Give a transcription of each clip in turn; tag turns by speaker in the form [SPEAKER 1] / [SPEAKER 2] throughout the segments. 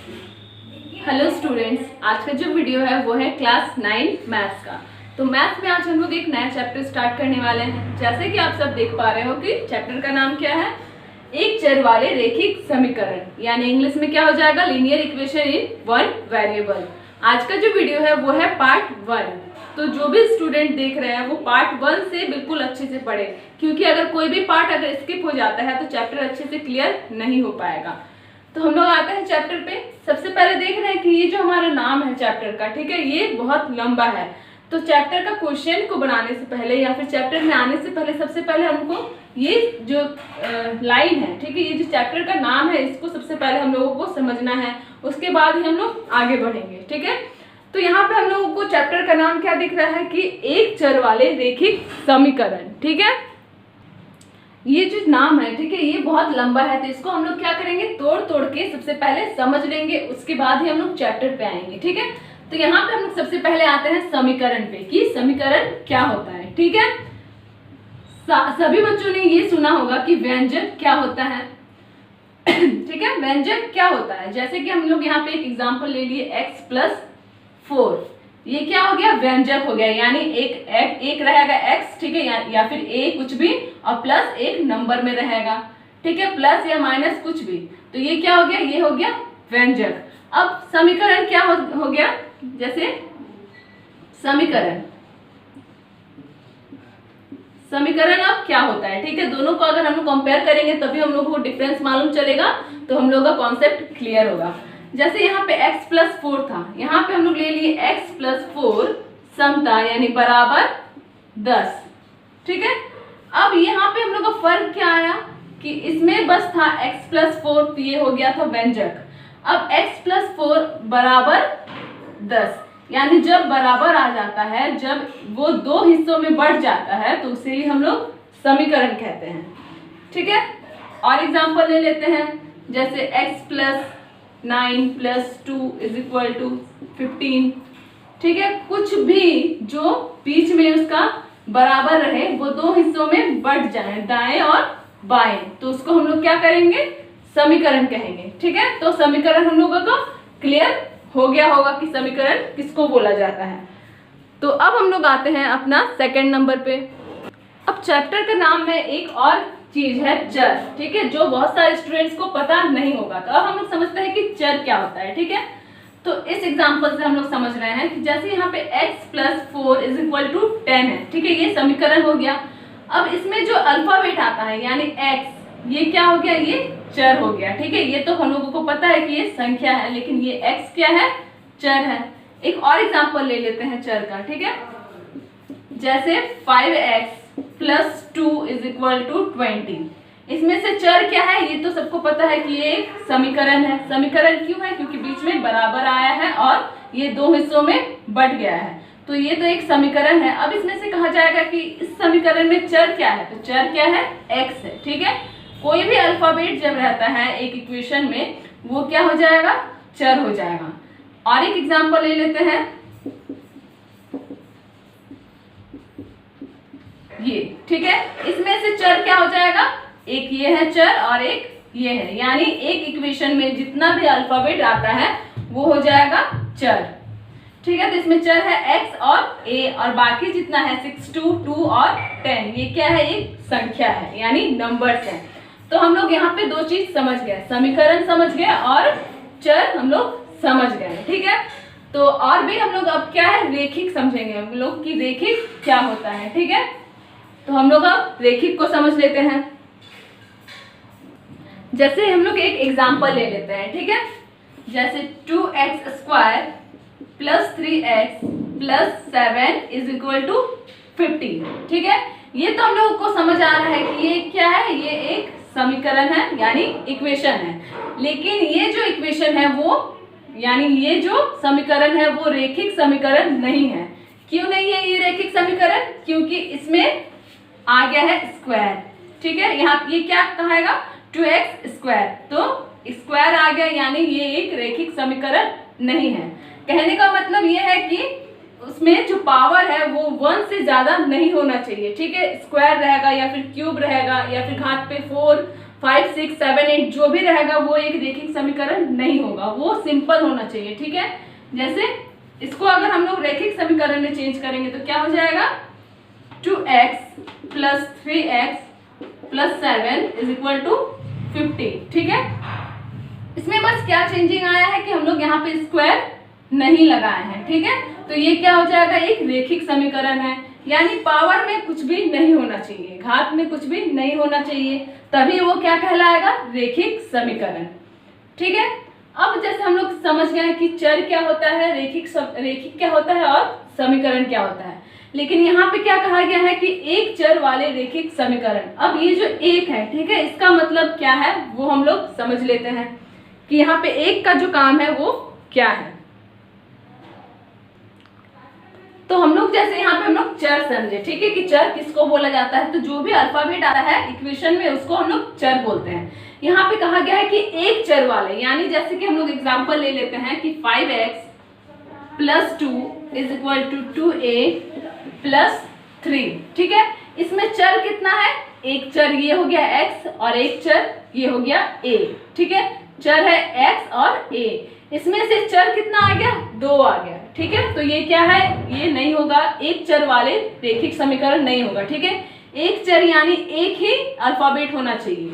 [SPEAKER 1] Hello students, आज का जो वीडियो है वो है क्लास 9 मैथ्स का। तो मैथ्स में आज हम लोग एक नया चैप्टर स्टार्ट करने वाले हैं। जैसे कि आप सब देख पा रहे हो कि चैप्टर का नाम क्या है, एक चर वाले रैखिक समीकरण, यानी इंग्लिश में क्या हो जाएगा, linear equation in one variable. आज का जो वीडियो है वो है पार्ट 1। तो जो भी स्टूडेंट देख रहे हैं वो पार्ट 1 से बिल्कुल अच्छे से पढ़े, क्योंकि अगर कोई भी पार्ट अगर स्किप हो जाता है तो चैप्टर अच्छे से क्लियर नहीं हो पाएगा। तो हम लोग आते हैं चैप्टर पे। सबसे पहले देख रहे हैं कि ये जो हमारा नाम है चैप्टर का, ठीक है, ये बहुत लंबा है। तो चैप्टर का क्वेश्चन को बनाने से पहले या फिर चैप्टर में आने से पहले सबसे पहले हमको ये जो लाइन है, ठीक है, ये जो चैप्टर का नाम है इसको सबसे पहले हम लोगों को समझना है, उसके बाद ही हम लोग आगे बढ़ेंगे, ठीक है। तो यहाँ पे हम लोगों को चैप्टर का नाम क्या दिख रहा है कि एक चर वाले रैखिक समीकरण, ठीक है। ये जो नाम है, ठीक है, ये बहुत लंबा है, तो इसको हम लोग क्या करेंगे, तोड़ तोड़ के सबसे पहले समझ लेंगे, उसके बाद ही हम लोग चैप्टर पे आएंगे, ठीक है। तो यहाँ पे हम लोग सबसे पहले आते हैं समीकरण पे कि समीकरण क्या होता है, ठीक है। सभी बच्चों ने ये सुना होगा कि व्यंजक क्या होता है, ठीक है, व्यंजक क्या होता है। जैसे कि हम लोग यहाँ पे एक एग्जाम्पल ले लिए x+4, ये क्या हो गया, व्यंजक हो गया, यानी एक रहेगा x, ठीक है, या फिर a कुछ भी और प्लस एक नंबर में रहेगा, ठीक है, प्लस या माइनस कुछ भी, तो ये क्या हो गया, ये हो गया व्यंजक। अब समीकरण क्या हो गया, जैसे समीकरण अब क्या होता है, ठीक है, दोनों को अगर हम लोग कंपेयर करेंगे तभी हम लोग को डिफरेंस मालूम चलेगा, तो हम लोग का कॉन्सेप्ट क्लियर होगा। जैसे यहाँ पे x+4 था, यहाँ पे हम लोग ले लिए x+4 समता यानी बराबर 10, ठीक है। अब यहाँ पे हम लोग का फर्क क्या आया कि इसमें बस था x+4, तो ये हो गया था व्यंजक। अब x+4 बराबर 10, यानी जब बराबर आ जाता है, जब वो दो हिस्सों में बढ़ जाता है तो उसे ही हम लोग समीकरण कहते हैं, ठीक है। और एग्जाम्पल ले लेते हैं, जैसे x+9 + 2 = 15, ठीक है। कुछ भी जो बीच में उसका बराबर रहे वो दो हिस्सों में बढ़ जाए, दाएं और बाएं, तो उसको हम लोग क्या करेंगे, समीकरण कहेंगे, ठीक है। तो समीकरण हम लोगों को क्लियर हो गया होगा कि समीकरण किसको बोला जाता है। तो अब हम लोग आते हैं अपना सेकंड नंबर पे। अब चैप्टर के नाम में एक और चीज है चर, ठीक है, जो बहुत सारे स्टूडेंट्स को पता नहीं होगा। तो अब हम लोग समझते हैं कि चर क्या होता है, ठीक है। तो इस एग्जांपल से हम लोग समझ रहे हैं कि जैसे यहाँ पे x+4 = 10 है, ठीक है, ये समीकरण हो गया। अब इसमें जो अल्फाबेट आता है यानी x, ये क्या हो गया, ये चर हो गया, ठीक है। ये तो हम लोगों को पता है कि ये संख्या है, लेकिन ये x क्या है, चर है। एक और एग्जांपल ले लेते हैं चर का, ठीक है। जैसे 5x + 2 = 20, इसमें से चर क्या है, ये तो सबको पता है कि ये एक समीकरण है। समीकरण क्यों है, क्योंकि बीच में बराबर आया है और ये दो हिस्सों में बट गया है, तो ये तो एक समीकरण है। अब इसमें से कहा जाएगा कि इस समीकरण में चर क्या है, तो चर क्या है, x है, ठीक है। कोई भी अल्फाबेट जब रहता है एक इक्वेशन में वो क्या हो जाएगा, चर हो जाएगा। और एक एग्जांपल ले लेते हैं, ये, ठीक है, इसमें से चर क्या हो जाएगा, एक ये है चर और एक ये है, यानी एक इक्वेशन में जितना भी अल्फाबेट आता है वो हो जाएगा चर, ठीक है। तो इसमें चर है x और a, और बाकी जितना है 6, 2 और 10, ये क्या है, एक संख्या है, यानी नंबर्स है। तो हम लोग यहाँ पे दो चीज समझ गए, समीकरण समझ गए और चर हम लोग समझ गए, ठीक है। तो और भी हम लोग अब क्या है, रैखिक समझेंगे हम लोग कि रैखिक क्या होता है, ठीक है। तो हम लोग अब रैखिक को समझ लेते हैं। जैसे हम लोग एक एग्जांपल ले लेते हैं, ठीक है। जैसे 2x² + 3x + 7 = 15, ठीक है। ये तो हम लोगों को समझ आ रहा है कि ये क्या है, ये एक समीकरण है, यानी इक्वेशन है। लेकिन ये जो इक्वेशन है वो, यानी ये जो समीकरण है वो रैखिक समीकरण नहीं है। क्यों नहीं है ये रैखिक समीकरण, क्योंकि इसमें आ गया है स्क्वायर, ठीक है। यहाँ ये क्या कहेगा, 2x², तो स्क्वायर आ गया, यानी ये एक रैखिक समीकरण नहीं है। कहने का मतलब ये है कि उसमें जो पावर है वो 1 से ज्यादा नहीं होना चाहिए, ठीक है। स्क्वायर रहेगा या फिर क्यूब रहेगा या फिर घात पे 4, 5 6 7 8 जो भी रहेगा वो एक रेखिक समीकरण नहीं होगा, वो सिंपल होना चाहिए। ठीक है, जैसे इसको अगर हम लोग रेखिक समीकरण में चेंज करेंगे तो क्या हो जाएगा, 2x plus 3x plus 7 is equal to 50। ठीक है, इसमें बस क्या चेंजिंग आया है कि हम लोग यहाँ पे स्क्वायर नहीं लगाए हैं। ठीक है, तो ये क्या हो जाएगा, एक रेखिक समीकरण है, यानी पावर में कुछ भी नहीं होना चाहिए, घात में कुछ भी नहीं होना चाहिए, तभी वो क्या कहलाएगा, रेखिक समीकरण। ठीक है, अब जैसे हम लोग समझ गए कि चर क्या होता है, रेखिक क्या होता है और समीकरण क्या होता है, लेकिन यहाँ पे क्या कहा गया है कि एक चर वाले रेखिक समीकरण। अब ये जो एक है, ठीक है, इसका मतलब क्या है वो हम लोग समझ लेते हैं कि यहाँ पे एक का जो काम है वो क्या है। तो हम लोग जैसे यहाँ पे हम लोग चर समझे, ठीक है, कि चर किसको बोला जाता है, तो जो भी अल्फाबेट आता है इक्वेशन में उसको हम लोग चर बोलते हैं। यहाँ पे कहा गया है कि एक चर वाले, यानी जैसे कि हम लोग एग्जांपल ले लेते हैं कि 5x plus 2 is equal to 2a plus 3। ठीक है, इसमें चर कितना है, एक चर ये हो गया x और एक चर ये हो गया a। ठीक है, चर है x और a, इसमें से चर कितना आ गया, 2 आ गया। ठीक है, तो ये क्या है, ये नहीं होगा, एक चर वाले रेखिक समीकरण नहीं होगा। ठीक है, एक चर यानी एक ही अल्फाबेट होना चाहिए।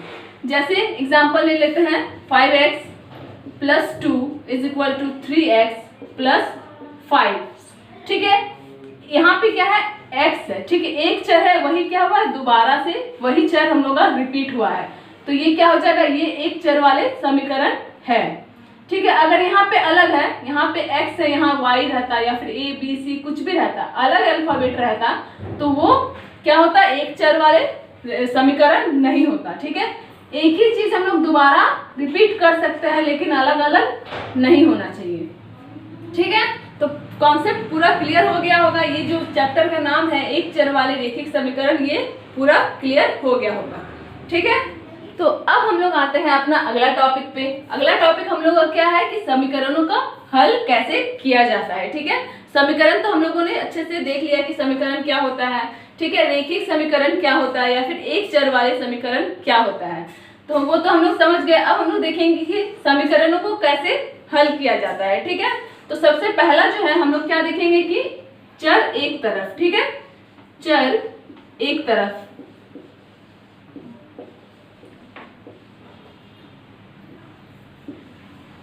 [SPEAKER 1] जैसे एग्जांपल ले लेते हैं 5x plus 2 is equal to 3x plus 5। ठीक है, यहाँ पे क्या है, x है। ठीक है, एक चर है, वही क्या हुआ, दोबारा से वही चर हम लोग का रिपीट हुआ है, तो ये क्या हो जाएगा, ये एक चर वाले समीकरण है। ठीक है, अगर यहाँ पे अलग है, यहाँ पे x है, यहाँ y रहता या फिर a b c कुछ भी रहता, अलग अल्फाबेट रहता, तो वो क्या होता, एक चर वाले समीकरण नहीं होता। ठीक है, एक ही चीज हम लोग दोबारा रिपीट कर सकते हैं, लेकिन अलग अलग नहीं होना चाहिए। ठीक है, तो कॉन्सेप्ट पूरा क्लियर हो गया होगा। ये जो चैप्टर का नाम है एक चर वाले रेखिक समीकरण, ये पूरा क्लियर हो गया होगा। ठीक है, तो अब हम लोग आते हैं अपना अगला टॉपिक पे। अगला टॉपिक हम लोग का क्या है कि समीकरणों का हल कैसे किया जाता है। ठीक है, समीकरण तो हम लोगों ने अच्छे से देख लिया कि समीकरण क्या होता है। ठीक है, रेखिक समीकरण क्या होता है या फिर एक चर वाले समीकरण क्या होता है, तो वो तो हम लोग समझ गए। अब हम लोग देखेंगे कि समीकरणों को कैसे हल किया जाता है। ठीक है, तो सबसे पहला जो है हम लोग क्या देखेंगे कि चर एक तरफ। ठीक है, चर एक तरफ,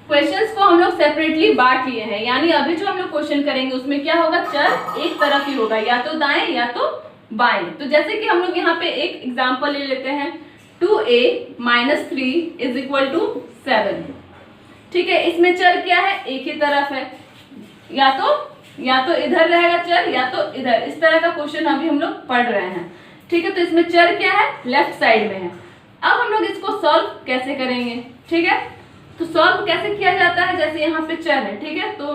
[SPEAKER 1] क्वेश्चंस को हम लोग सेपरेटली बांट लिए हैं, यानी अभी जो हम लोग क्वेश्चन करेंगे उसमें क्या होगा, चर एक तरफ ही होगा, या तो दाएं या तो बाएं। तो जैसे कि हम लोग यहाँ पे एक एग्जांपल ले लेते हैं, 2a minus 3 is equal to 7। ठीक है, इसमें चर क्या है, एक ही तरफ है, या तो इधर रहेगा चर या तो इधर, इस तरह का क्वेश्चन अभी हम लोग पढ़ रहे हैं। ठीक है, तो इसमें चर क्या है, लेफ्ट साइड में है। अब हम लोग इसको सॉल्व कैसे करेंगे। ठीक है, तो सॉल्व कैसे किया जाता है, जैसे यहाँ पे चर है। ठीक है, तो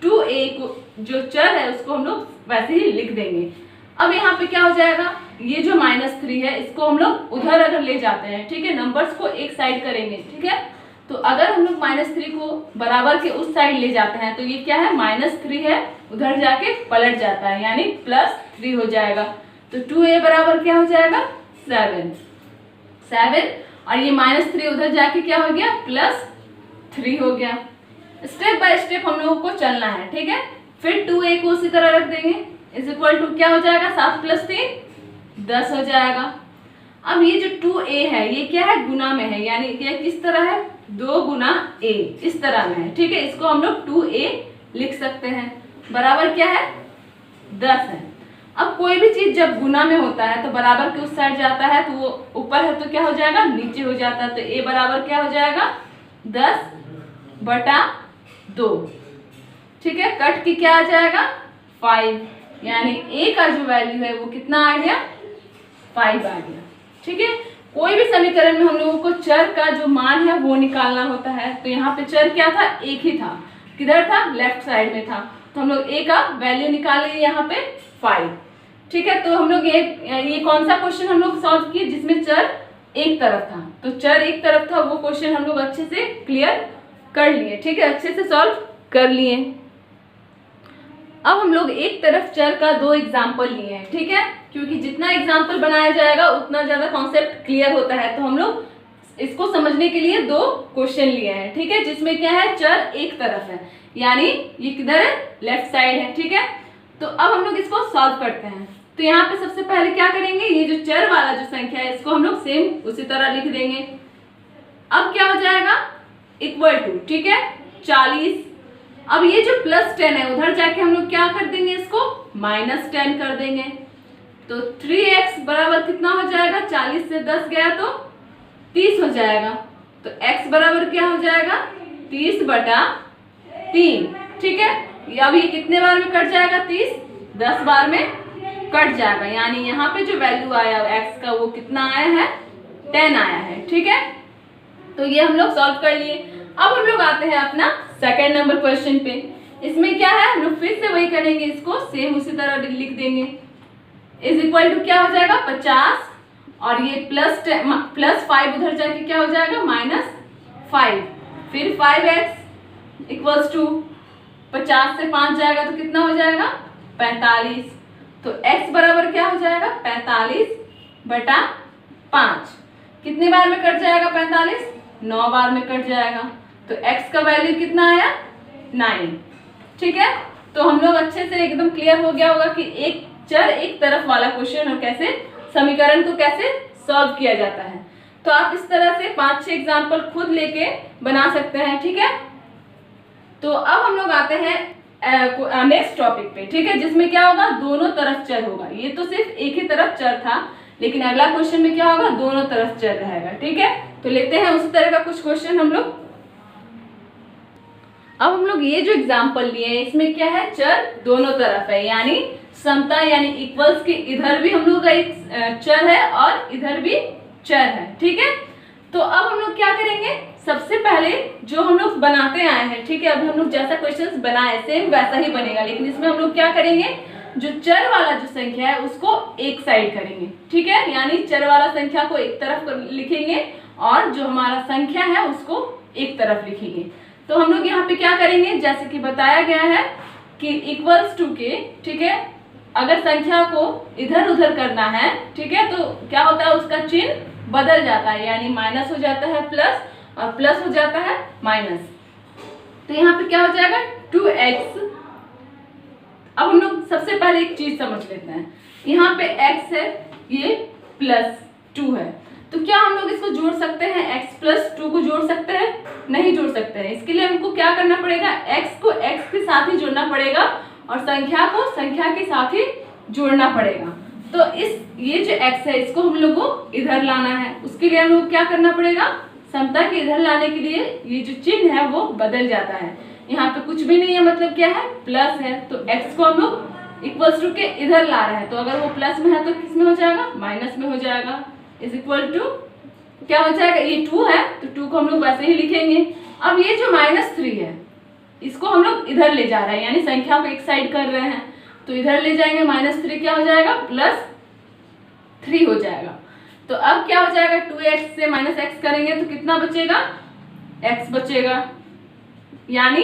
[SPEAKER 1] 2a को जो चर है उसको हम लोग वैसे ही लिख देंगे। अब यहाँ पे क्या हो जाएगा, ये जो -3 है इसको हम लोग उधर अगर ले जाते हैं, ठीक है, नंबर्स को एक साइड करेंगे। ठीक है, तो अगर हम लोग -3 को बराबर के उस साइड ले जाते हैं तो ये क्या है, -3 है, उधर जाके पलट जाता है, यानी +3 हो जाएगा। तो 2a बराबर क्या हो जाएगा, 7, और ये -3 उधर जाके क्या हो गया, +3 हो गया। स्टेप बाय स्टेप हम लोगों को चलना है। ठीक है, फिर 2a को उसी तरह रख देंगे, इज इक्वल टू क्या हो जाएगा, 7 + 3 10 हो जाएगा। अब ये जो 2a है ये क्या है, गुना में है, यानी ये किस तरह है, 2 गुना a, इस तरह में है। ठीक है, इसको हम लोग 2a लिख सकते हैं, बराबर क्या है, 10 है। अब कोई भी चीज जब गुना में होता है तो बराबर के उस साइड जाता है, तो वो ऊपर है तो क्या हो जाएगा, नीचे हो जाता है। तो a बराबर क्या हो जाएगा, 10/2। ठीक है, कट के क्या आ जाएगा, 5, यानी a का जो वैल्यू है वो कितना आ गया, 5 आ गया। ठीक है, कोई भी समीकरण में हम लोगों को चर का जो मान है वो निकालना होता है। तो यहाँ पे चर क्या था, एक ही था, किधर था, लेफ्ट साइड में था, तो हम लोग a का वैल्यू निकाल लिए यहाँ पे 5। ठीक है, तो हम लोग ये कौन सा क्वेश्चन हम लोग सॉल्व किए जिसमें चर एक तरफ था, तो चर एक तरफ था, वो क्वेश्चन हम लोग अच्छे से क्लियर कर लिए। ठीक है, अच्छे से सॉल्व कर लिए। अब हम लोग एक तरफ चर का 2 एग्जाम्पल लिए हैं। ठीक है, क्योंकि जितना एग्जाम्पल बनाया जाएगा उतना ज्यादा कॉन्सेप्ट क्लियर होता है, तो हम लोग इसको समझने के लिए दो क्वेश्चन लिए हैं, ठीक है, जिसमें क्या है, चर एक तरफ है, यानी ये किधर है, लेफ्ट साइड है, ठीक है। तो अब हम लोग इसको सॉल्व करते हैं। तो यहाँ पे सबसे पहले क्या करेंगे, ये जो चर वाला जो संख्या है इसको हम लोग सेम उसी तरह लिख देंगे। अब क्या हो जाएगा, इक्वल टू, ठीक है, 40। अब ये जो +10 है उधर जाके हम लोग क्या कर देंगे, इसको -10 कर देंगे। तो 3x बराबर कितना हो जाएगा, 40 से 10 गया तो 30 हो जाएगा। तो x बराबर क्या हो जाएगा, 30/3, ठीक है। अब ये कितने बार में कट जाएगा, 30 10 बार में कट जाएगा, यानी यहाँ पे जो वैल्यू आया x का वो कितना आया है, 10 आया है, ठीक है। तो ये हम लोग सॉल्व कर लिए। अब हम लोग आते हैं अपना सेकंड नंबर क्वेश्चन पे। इसमें क्या है, हम लोग फिर से वही करेंगे, इसको सेम उसी तरह लिख देंगे। इज इक्वल टू क्या हो जाएगा, 50, और ये +5 उधर जाके क्या हो जाएगा, -5, फिर 5x इक्वल्स टू 50 से 5 जाएगा तो कितना हो जाएगा, 45। तो x बराबर क्या हो जाएगा, 45/5। कितने बार में कट जाएगा 45, 9 बार में कट जाएगा। तो x का वैल्यू कितना आया, 9, ठीक है। तो हम लोग अच्छे से एकदम क्लियर हो गया होगा कि एक चर एक तरफ वाला क्वेश्चन और कैसे समीकरण को कैसे सॉल्व किया जाता है। तो आप इस तरह से 5-6 एग्जाम्पल खुद लेके बना सकते हैं, ठीक है। तो अब हम लोग आते हैं नेक्स्ट टॉपिक पे, ठीक है, जिसमें क्या होगा, दोनों तरफ चर होगा। ये तो सिर्फ एक ही तरफ चर था, लेकिन अगला क्वेश्चन में क्या होगा, दोनों तरफ चर रहेगा, ठीक है। तो लेते हैं उसी तरह का कुछ क्वेश्चन हम लोग। अब हम लोग ये जो एग्जाम्पल लिए हैं इसमें क्या है, चर दोनों तरफ है, यानी समता यानी इक्वल्स के इधर भी हम लोग का एक चर है और इधर भी चर है, ठीक है। तो अब हम लोग क्या करेंगे, सबसे पहले जो हम लोग बनाते आए हैं, ठीक है, अभी हम लोग जैसा क्वेश्चंस बनाए सेम वैसा ही बनेगा, लेकिन इसमें हम लोग क्या करेंगे, जो चर वाला जो संख्या है उसको एक साइड करेंगे, ठीक है, यानी चर वाला संख्या को एक तरफ लिखेंगे और जो हमारा संख्या है उसको एक तरफ लिखेंगे। तो हम लोग यहाँ पे क्या करेंगे, जैसे कि बताया गया है कि इक्वल्स टू के, ठीक है, अगर संख्या को इधर उधर करना है, ठीक है, तो क्या होता है, उसका चिन्ह बदल जाता है, यानी माइनस हो जाता है प्लस और प्लस हो जाता है माइनस। तो यहाँ पे क्या हो जाएगा, 2x। अब हम लोग सबसे पहले एक चीज समझ लेते हैं, यहाँ पे x है, ये +2 है, तो क्या हम लोग इसको जोड़ सकते हैं, x + 2 को जोड़ सकते हैं, नहीं जोड़ सकते हैं। इसके लिए हमको क्या करना पड़ेगा, x को x के साथ ही जोड़ना पड़ेगा और संख्या को संख्या के साथ ही जोड़ना पड़ेगा। तो ये जो x है इसको हम लोग को इधर लाना है, उसके लिए हम लोग क्या करना पड़ेगा, समता के इधर लाने के लिए ये जो चिन्ह है वो बदल जाता है। यहाँ पे कुछ भी नहीं है, मतलब क्या है, प्लस है, तो x को हम लोग इक्वल्स टू के इधर ला रहे हैं, तो अगर वो प्लस में है तो किस में हो जाएगा, माइनस में हो जाएगा। इज इक्वल टू क्या हो जाएगा, ये 2 है तो 2 को हम लोग वैसे ही लिखेंगे। अब ये जो -3 है इसको हम लोग इधर ले जा रहे हैं, यानी संख्या को एक साइड कर रहे हैं, तो इधर ले जाएंगे, -3 क्या हो जाएगा, +3 हो जाएगा। तो अब क्या हो जाएगा, 2x से -x करेंगे तो कितना बचेगा, x बचेगा, यानी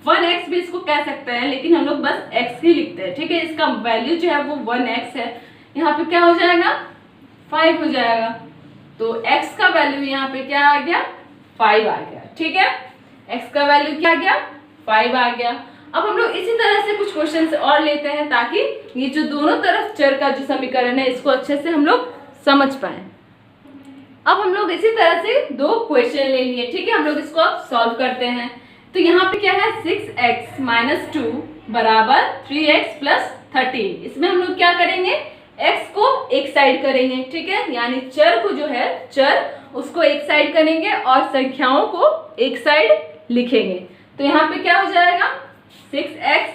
[SPEAKER 1] 1x भी इसको कह सकते हैं, लेकिन हम लोग बस x ही लिखते हैं, ठीक है। इसका वैल्यू जो है वो 1x है, यहाँ पे क्या हो जाएगा, 5 हो जाएगा। तो x का वैल्यू यहाँ पे क्या आ गया, 5 आ गया, ठीक है, x का वैल्यू क्या आ गया, 5 आ गया। अब हम लोग इसी तरह से कुछ क्वेश्चन और लेते हैं ताकि ये जो दोनों तरफ चर का जो समीकरण है इसको अच्छे से हम लोग समझ पाए। अब हम लोग इसी तरह से 2 क्वेश्चन ले लिए, ठीक है, हम लोग इसको अब सॉल्व करते हैं। तो यहाँ पे क्या है, 6x - 2 बराबर 3x + 13। इसमें हम लोग क्या करेंगे, x को एक साइड करेंगे, ठीक है, यानी चर को जो है चर उसको एक साइड करेंगे और संख्याओं को एक साइड लिखेंगे। तो यहाँ पे क्या हो जाएगा, 6x।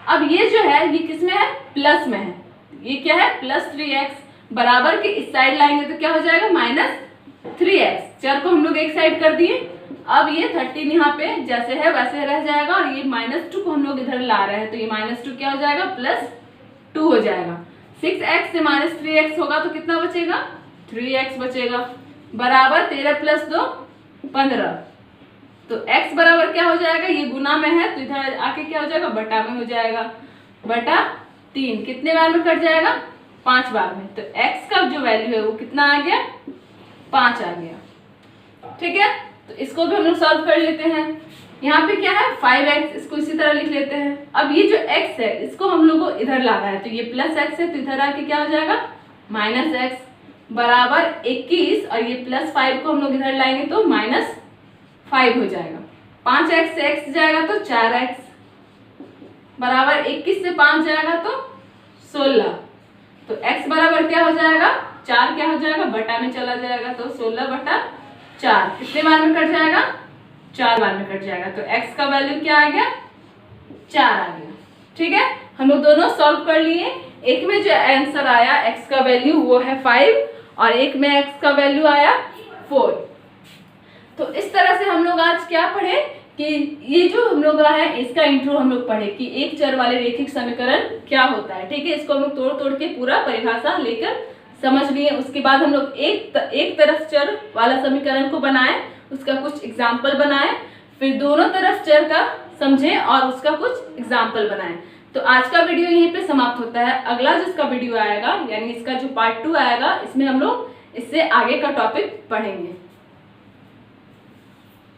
[SPEAKER 1] अब ये जो है ये किस में है, प्लस में है, ये क्या है, +3x बराबर के इस साइड लाएंगे तो क्या हो जाएगा, -3x। चर को हम लोग एक साइड कर दिए। अब ये 13 यहाँ पे जैसे है वैसे रह जाएगा और ये -2 को हम लोग इधर ला रहे हैं, तो ये -2 क्या हो जाएगा, +2 हो जाएगा। 6x से -3x होगा तो कितना बचेगा, 3x बचेगा, बराबर 13 + 2 15। तो x बराबर क्या हो जाएगा, ये गुना में है तो इधर आके क्या हो जाएगा, बटा में हो जाएगा, बटा 3। कितने बार में कट जाएगा, 5 बार में। तो x का जो वैल्यू है वो कितना आ गया, 5 आ गया। ठीक है, तो इसको भी हम लोग सॉल्व कर लेते हैं। यहाँ पे क्या है 5x, इसको इसी तरह लिख लेते हैं। अब ये जो x है इसको हम लोग को इधर लाना है, तो ये प्लस x है तो इधर आके क्या हो जाएगा माइनस x बराबर 21, और ये प्लस 5 को हम लोग इधर लाएंगे तो माइनस 5 हो जाएगा। 5x से x जाएगा तो 4x बराबर 21 से 5 जाएगा तो 16, तो x बराबर क्या हो जाएगा 4 क्या हो जाएगा बटा में चला जाएगा, तो 16/4 कितने बार में कट जाएगा 4 बार में कट जाएगा, तो x का वैल्यू क्या आ गया 4 आ गया। ठीक है, हम लोग दोनों सॉल्व कर लिए। एक में जो आंसर आया x का वैल्यू वो है 5 और एक में x का वैल्यू आया 4। तो इस तरह से हम लोग आज क्या पढ़े कि ये जो हम लोग है इसका इंट्रो हम लोग पढ़े कि एक चर वाले रैखिक समीकरण क्या होता है। ठीक है, इसको हम लोग तोड़ तोड़ के पूरा परिभाषा लेकर समझ लिए। उसके बाद हम लोग एक तरफ चर वाला समीकरण को बनाए, उसका कुछ एग्जाम्पल बनाए, फिर दोनों तरफ चर का समझे और उसका कुछ एग्जाम्पल बनाए। तो आज का वीडियो यहीं पे समाप्त होता है। अगला जिसका वीडियो आएगा यानी इसका जो पार्ट 2 आएगा, इसमें हम लोग इससे आगे का टॉपिक पढ़ेंगे।